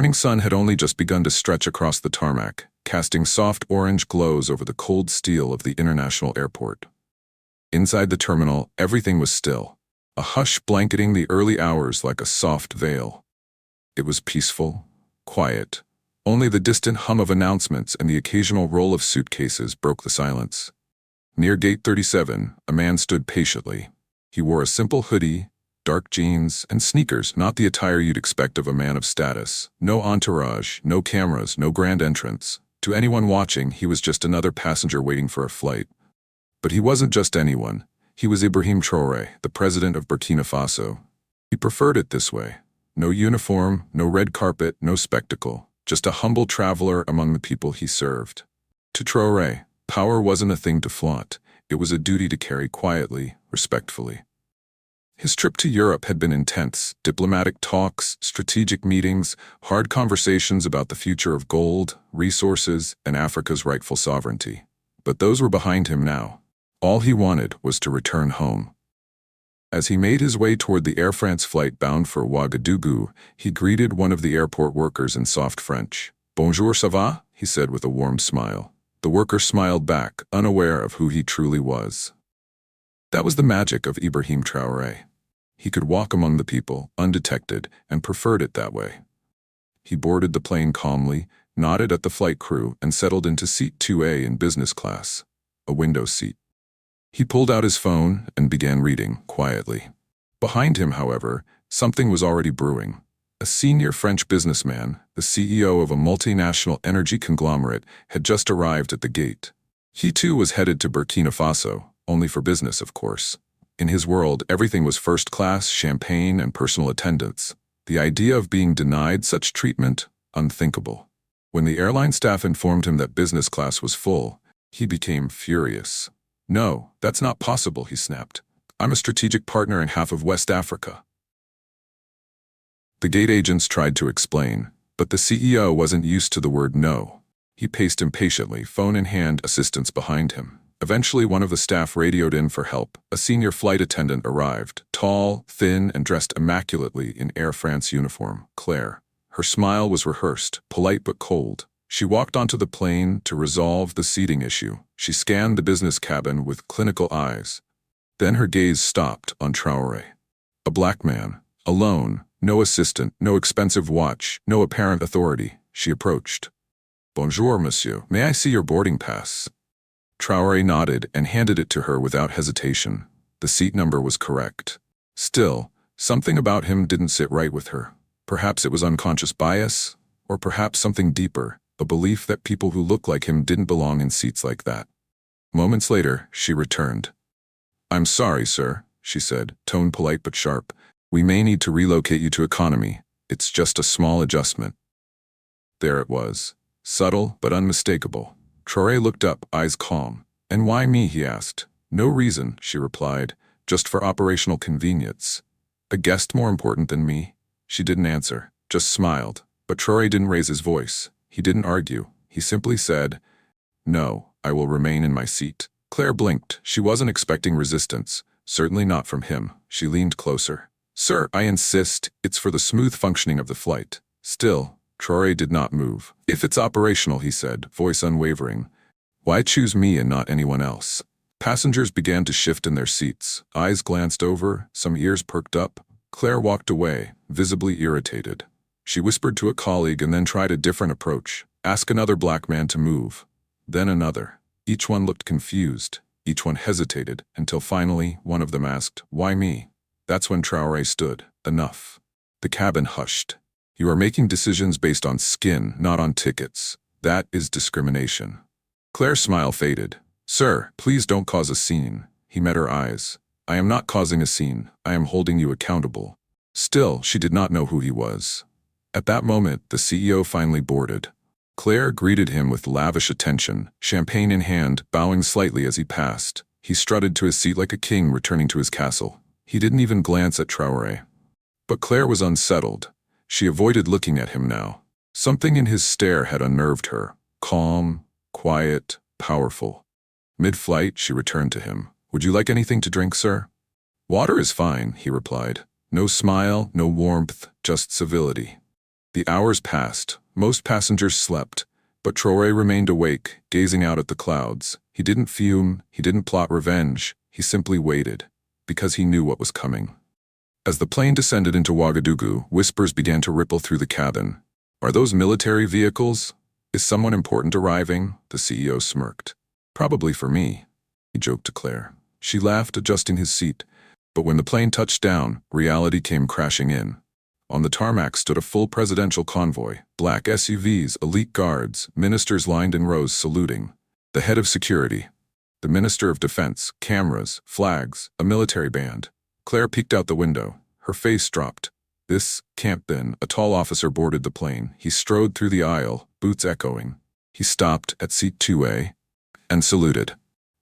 morning sun had only just begun to stretch across the tarmac, casting soft orange glows over the cold steel of the international airport. Inside the terminal, everything was still, a hush blanketing the early hours like a soft veil. It was peaceful, quiet. Only the distant hum of announcements and the occasional roll of suitcases broke the silence. Near Gate 37, a man stood patiently. He wore a simple hoodie, dark jeans, and sneakers, not the attire you'd expect of a man of status. No entourage, no cameras, no grand entrance. To anyone watching, he was just another passenger waiting for a flight. But he wasn't just anyone. He was Ibrahim Traore, the President of Burkina Faso. He preferred it this way. No uniform, no red carpet, no spectacle. Just a humble traveler among the people he served. To Traore, power wasn't a thing to flaunt. It was a duty to carry quietly, respectfully. His trip to Europe had been intense. Diplomatic talks, strategic meetings, hard conversations about the future of gold, resources, and Africa's rightful sovereignty. But those were behind him now. All he wanted was to return home. As he made his way toward the Air France flight bound for Ouagadougou, he greeted one of the airport workers in soft French. "Bonjour, ça va?" he said with a warm smile. The worker smiled back, unaware of who he truly was. That was the magic of Ibrahim Traore. He could walk among the people, undetected, and preferred it that way. He boarded the plane calmly, nodded at the flight crew, and settled into seat 2A in business class, a window seat. He pulled out his phone and began reading, quietly. Behind him, however, something was already brewing. A senior French businessman, the CEO of a multinational energy conglomerate, had just arrived at the gate. He too was headed to Burkina Faso, only for business, of course. In his world, everything was first-class, champagne, and personal attendance. The idea of being denied such treatment, unthinkable. When the airline staff informed him that business class was full, he became furious. "No, that's not possible," he snapped. "I'm a strategic partner in half of West Africa." The gate agents tried to explain, but the CEO wasn't used to the word no. He paced impatiently, phone in hand, assistants behind him. Eventually, one of the staff radioed in for help. A senior flight attendant arrived, tall, thin, and dressed immaculately in Air France uniform, Claire. Her smile was rehearsed, polite but cold. She walked onto the plane to resolve the seating issue. She scanned the business cabin with clinical eyes. Then her gaze stopped on Traore. A black man, alone, no assistant, no expensive watch, no apparent authority. She approached. "Bonjour, monsieur. May I see your boarding pass?" Traore nodded and handed it to her without hesitation. The seat number was correct. Still, something about him didn't sit right with her. Perhaps it was unconscious bias, or perhaps something deeper, a belief that people who looked like him didn't belong in seats like that. Moments later, she returned. "I'm sorry, sir," she said, tone polite but sharp. "We may need to relocate you to economy. It's just a small adjustment." There it was, subtle but unmistakable. Traore looked up, eyes calm. "And why me?" he asked. "No reason," she replied, "just for operational convenience." "A guest more important than me?" She didn't answer, just smiled. But Traore didn't raise his voice. He didn't argue. He simply said, "No, I will remain in my seat." Claire blinked. She wasn't expecting resistance. Certainly not from him. She leaned closer. "Sir, I insist. It's for the smooth functioning of the flight." Still, Traore did not move. "If it's operational," he said, voice unwavering, "why choose me and not anyone else?" Passengers began to shift in their seats. Eyes glanced over, some ears perked up. Claire walked away, visibly irritated. She whispered to a colleague and then tried a different approach. Ask another black man to move. Then another. Each one looked confused. Each one hesitated, until finally one of them asked, "Why me?" That's when Traore stood. "Enough." The cabin hushed. "You are making decisions based on skin, not on tickets. That is discrimination." Claire's smile faded. "Sir, please don't cause a scene." He met her eyes. "I am not causing a scene. I am holding you accountable." Still, she did not know who he was. At that moment, the CEO finally boarded. Claire greeted him with lavish attention, champagne in hand, bowing slightly as he passed. He strutted to his seat like a king returning to his castle. He didn't even glance at Traore. But Claire was unsettled. She avoided looking at him now. Something in his stare had unnerved her. Calm, quiet, powerful. Mid-flight, she returned to him. "Would you like anything to drink, sir?" "Water is fine," he replied. No smile, no warmth, just civility. The hours passed. Most passengers slept, but Traore remained awake, gazing out at the clouds. He didn't fume, he didn't plot revenge, he simply waited, because he knew what was coming. As the plane descended into Ouagadougou, whispers began to ripple through the cabin. Are those military vehicles? Is someone important arriving? The CEO smirked. Probably for me, he joked to Claire. She laughed, adjusting his seat. But when the plane touched down, reality came crashing in. On the tarmac stood a full presidential convoy, black SUVs, elite guards, ministers lined in rows saluting. The head of security, the minister of defense, cameras, flags, a military band. Claire peeked out the window. Her face dropped. This can't been. A tall officer boarded the plane. He strode through the aisle, boots echoing. He stopped at seat 2A and saluted.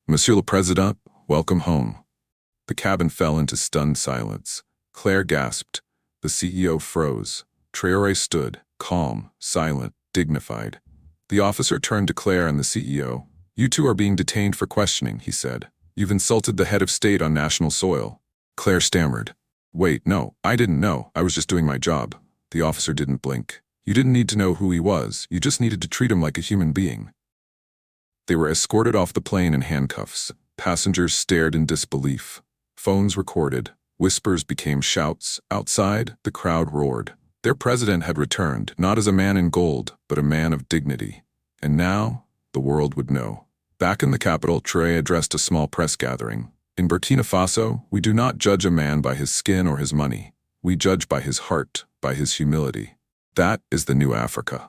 Monsieur le Président, welcome home. The cabin fell into stunned silence. Claire gasped. The CEO froze. Traore stood, calm, silent, dignified. The officer turned to Claire and the CEO. You two are being detained for questioning, he said. You've insulted the head of state on national soil. Claire stammered. Wait, no, I didn't know. I was just doing my job. The officer didn't blink. You didn't need to know who he was. You just needed to treat him like a human being. They were escorted off the plane in handcuffs. Passengers stared in disbelief. Phones recorded. Whispers became shouts. Outside, the crowd roared. Their president had returned, not as a man in gold, but a man of dignity. And now, the world would know. Back in the capital, Traore addressed a small press gathering. In Burkina Faso, we do not judge a man by his skin or his money. We judge by his heart, by his humility. That is the new Africa.